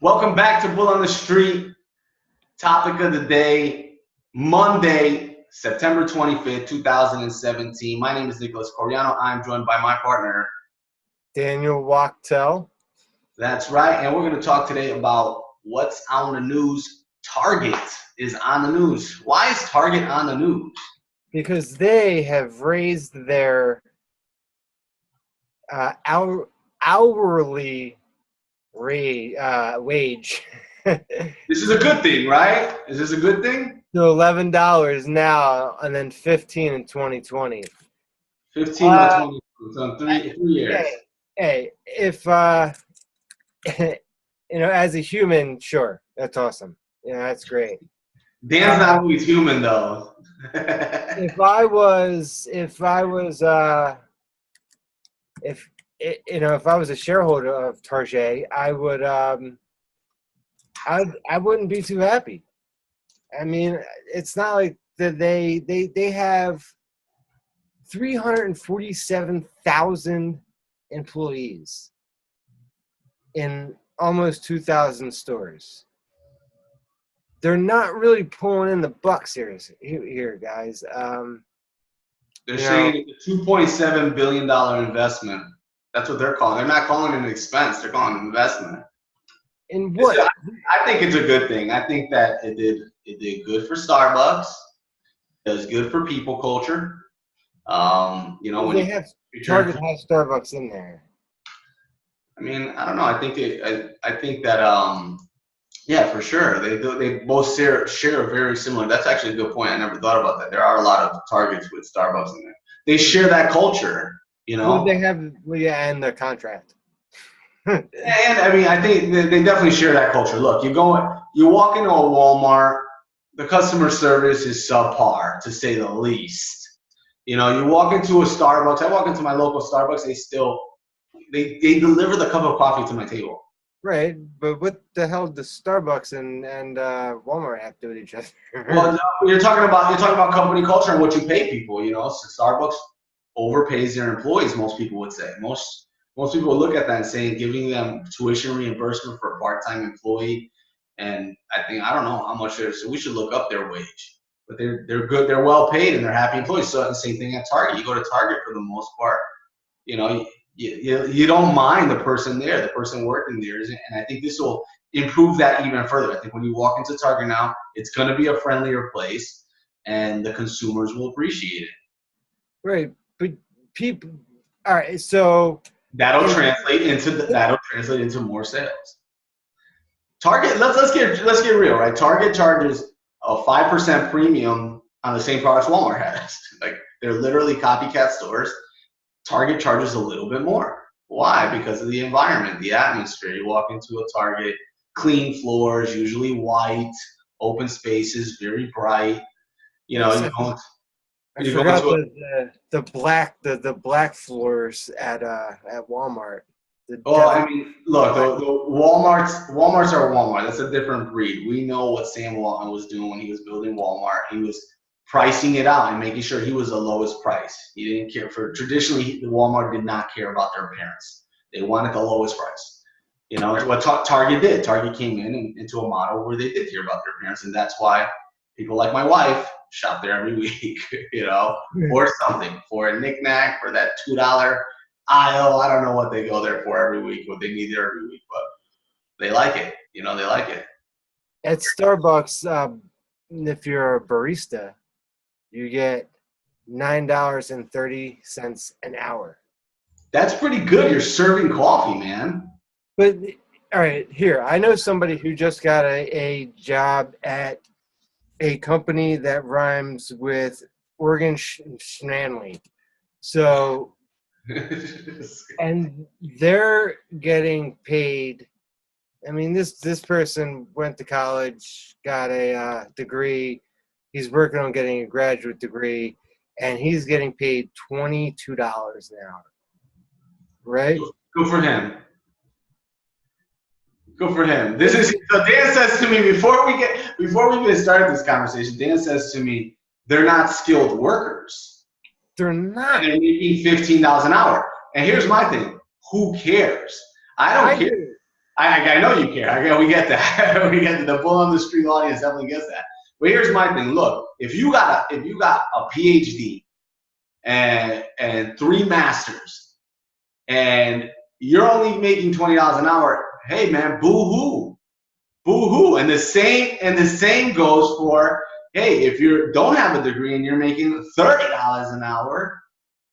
Welcome back to Bull on the Street. Topic of the day, Monday, September 25th, 2017. My name is Nicholas Coriano. I'm joined by my partner, Daniel Wachtel. That's right. And we're going to talk today about what's on the news. Target is on the news. Why is Target on the news? Because they have raised their hourly wage. This is a good thing, right? Is this a good thing? To $11 now, and then $15 in 2020. 15 by 20, so 3 years. Hey, if as a human, sure, that's awesome. Yeah, that's great. Dan's not always human, though. if I was a shareholder of Target, I wouldn't be too happy. I mean, it's not like that they have 347,000 employees in almost 2,000 stores. They're not really pulling in the bucks here, guys. They're saying it's a $2.7 billion investment. That's what they're calling. They're not calling it an expense. They're calling it an investment. In what? I think it's a good thing. I think that it did good for Starbucks. It was good for people culture. When Target has Starbucks in there. I mean, I don't know. I think that yeah, for sure. They both share very similar. That's actually a good point. I never thought about that. There are a lot of Targets with Starbucks in there. They share that culture, Well, they have, and the contract. And I mean, I think they definitely share that culture. Look, you walk into a Walmart, the customer service is subpar, to say the least. You walk into a Starbucks. I walk into my local Starbucks. They deliver the cup of coffee to my table. Right, but what the hell does Starbucks and Walmart have to do with each other? Well, no, you're talking about company culture and what you pay people. So Starbucks overpays their employees. Most people would say. Most people would look at that and say giving them tuition reimbursement for a part-time employee. And I don't know how much so we should look up their wage. But they're good. They're well paid and they're happy employees. So the same thing at Target. You go to Target for the most part. You don't mind the person there, the person working there, and I think this will improve that even further. I think when you walk into Target now, it's going to be a friendlier place, and the consumers will appreciate it. Right, but people. All right, so that'll translate into more sales. Target. Let's get real, right? Target charges a 5% premium on the same products Walmart has. Like they're literally copycat stores. Target charges a little bit more. Why? Because of the environment, the atmosphere. You walk into a Target, clean floors, usually white, open spaces, very bright. I forgot the black floors at Walmart. I mean, look, the Walmarts are Walmart. That's a different breed. We know what Sam Walton was doing when he was building Walmart. He was pricing it out and making sure he was the lowest price. He didn't care traditionally, the Walmart did not care about their appearance. They wanted the lowest price. What Target did. Target came into a model where they did care about their appearance, and that's why people like my wife shop there every week, for something, for a knickknack, for that $2 aisle. I don't know what they go there for every week, what they need there every week, but they like it. They like it. At Starbucks, if you're a barista, you get $9.30 an hour. That's pretty good. You're serving coffee, man. But all right, here, I know somebody who just got a job at a company that rhymes with Oregon Schnanly. So, and they're getting paid. I mean, this person went to college, got a degree. He's working on getting a graduate degree, and he's getting paid $22 an hour. Right? Good for him. Good for him. So Dan says to me before we even started this conversation, Dan says to me, they're not skilled workers. They're not. And they're making $15 an hour. And here's my thing. Who cares? I don't care. I know you care. We get that. We get that. The bull on the street audience definitely gets that. But here's my thing. Look, if you got a PhD and 3 masters and you're only making $20 an hour, hey man, boo hoo, boo hoo. And the same goes for, hey, if you don't have a degree and you're making $30 an hour,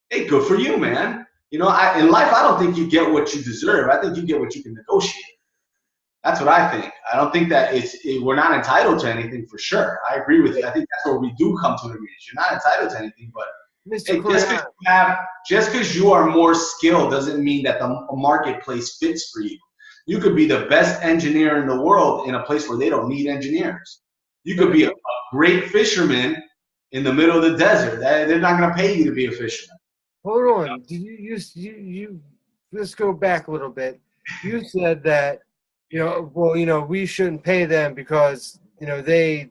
hey, good for you, man. You know, in life, I don't think you get what you deserve. I think you get what you can negotiate. That's what I think. I don't think that we're not entitled to anything for sure. I agree with you. I think that's where we do come to an agreement. You're not entitled to anything, but hey, just because you are more skilled doesn't mean that the marketplace fits for you. You could be the best engineer in the world in a place where they don't need engineers. You could be a great fisherman in the middle of the desert. They're not going to pay you to be a fisherman. Hold on. Did you let's go back a little bit. You said that, we shouldn't pay them because, they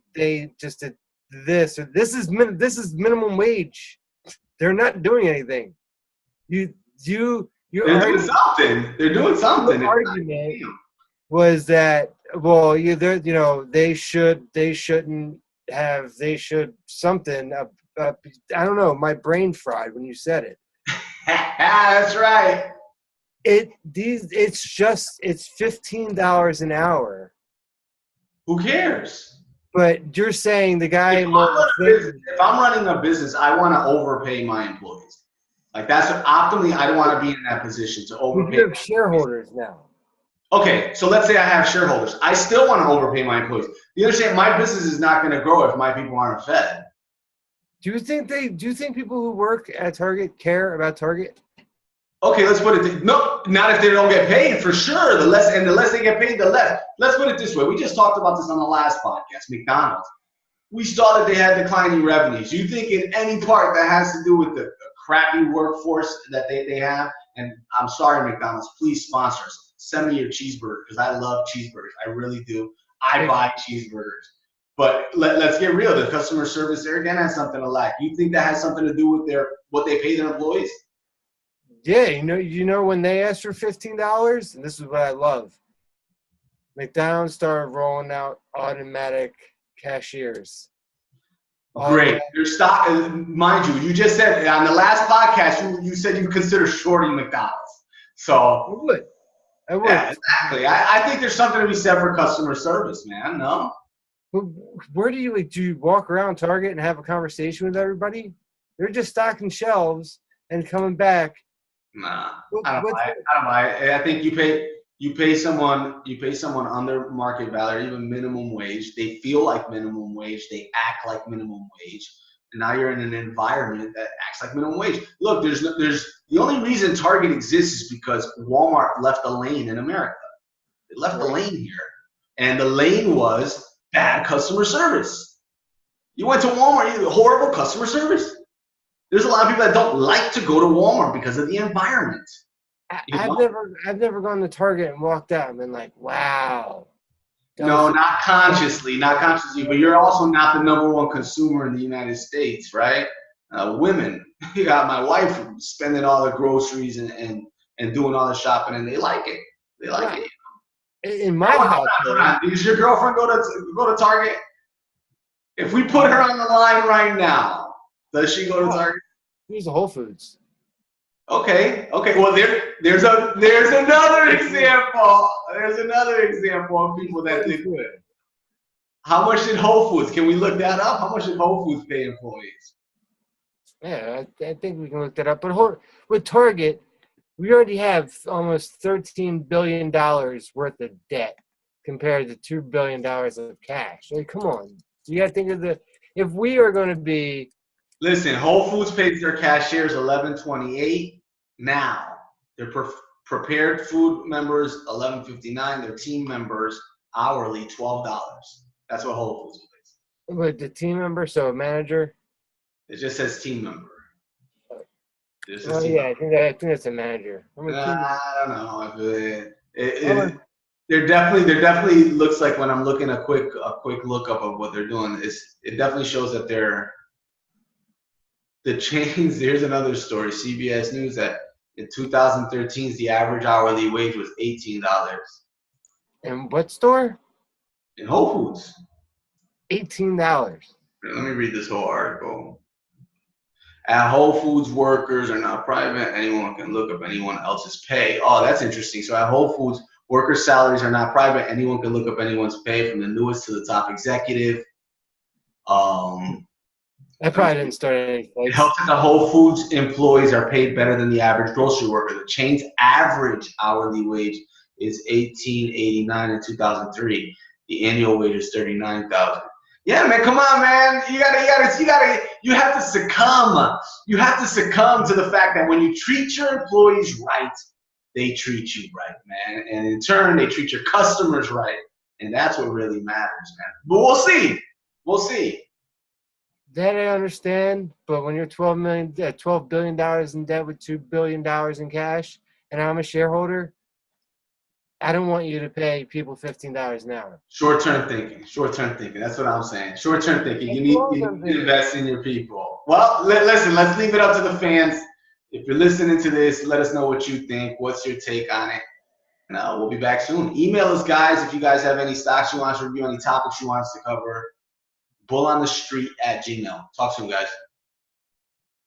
just did this, or this is minimum wage. They're not doing anything. They're doing something. They're doing something. The argument was that, they should something. I don't know. My brain fried when you said it. That's right. It's $15 an hour. Who cares? But you're saying the guy. If I'm running a business, I want to overpay my employees. Like that's optimally, I don't want to be in that position to overpay. You have shareholders now. Okay, so let's say I have shareholders. I still want to overpay my employees. You understand? My business is not going to grow if my people aren't fed. Do you think people who work at Target care about Target? Okay, let's put it. No, not if they don't get paid, for sure. The less they get paid, the less. Let's put it this way. We just talked about this on the last podcast, McDonald's. We saw that they had declining revenues. You think in any part that has to do with the crappy workforce that they have, and I'm sorry, McDonald's, please sponsor us. Send me your cheeseburger because I love cheeseburgers. I really do. I buy cheeseburgers. But let's get real. The customer service there again has something to lack. You think that has something to do with what they pay their employees? Yeah, when they asked for $15, and this is what I love. McDonald's started rolling out automatic cashiers. Great. Your stock, mind you, you just said on the last podcast you said you consider shorting McDonald's. So I would. Yeah, exactly. I think there's something to be said for customer service, man. No. Where do you walk around Target and have a conversation with everybody? They're just stocking shelves and coming back. Nah, I don't buy it. I think you pay someone under market value or even minimum wage. They feel like minimum wage. They act like minimum wage. And now you're in an environment that acts like minimum wage. Look, there's the only reason Target exists is because Walmart left a lane in America. It left a lane here, and the lane was bad customer service. You went to Walmart, you had horrible customer service. There's a lot of people that don't like to go to Walmart because of the environment. I've never gone to Target and walked out and been like, wow. No, not consciously, but you're also not the #1 consumer in the United States, right? Women, you got my wife spending all the groceries and doing all the shopping, and they like it. They like it. In my house, does your girlfriend go to Target? If we put her on the line right now, does she go to Target? Here's the Whole Foods. Okay. Well, there's another example. There's another example of people that did good. How much did Whole Foods? Can we look that up? How much did Whole Foods pay employees? Yeah, I think we can look that up. But with Target, we already have almost $13 billion worth of debt compared to $2 billion of cash. Like, come on. You got to think of if we are going to be. Listen, Whole Foods pays their cashiers $11.28 now. Their prepared food members $11.59. Their team members hourly $12. That's what Whole Foods pays. But the team member, so a manager. It just says team member. I think that's a manager. I don't know. They're definitely looks like when I'm looking a quick lookup of what they're doing. It definitely shows that the chains. Here's another story. CBS News that in 2013, the average hourly wage was $18. And what store? In Whole Foods. $18. Let me read this whole article. At Whole Foods, workers are not private. Anyone can look up anyone else's pay. Oh, that's interesting. So at Whole Foods, workers' salaries are not private. Anyone can look up anyone's pay from the newest to the top executive. I probably didn't start any It fights. helps that the Whole Foods employees are paid better than the average grocery worker. The chain's average hourly wage is $18.89 in 2003. The annual wage is $39,000. Yeah, man, come on, man. You have to succumb. You have to succumb to the fact that when you treat your employees right, they treat you right, man. And in turn, they treat your customers right. And that's what really matters, man. But we'll see. We'll see. That I understand, but when you're $12 billion in debt with $2 billion in cash, and I'm a shareholder, I don't want you to pay people $15 an hour. Short-term thinking. Short-term thinking. That's what I'm saying. Short-term thinking. You need to invest in your people. Well, listen, let's leave it up to the fans. If you're listening to this, let us know what you think. What's your take on it? And we'll be back soon. Email us, guys, if you guys have any stocks you want us to review, any topics you want us to cover. bullonthestreet@gmail.com. Talk soon, guys.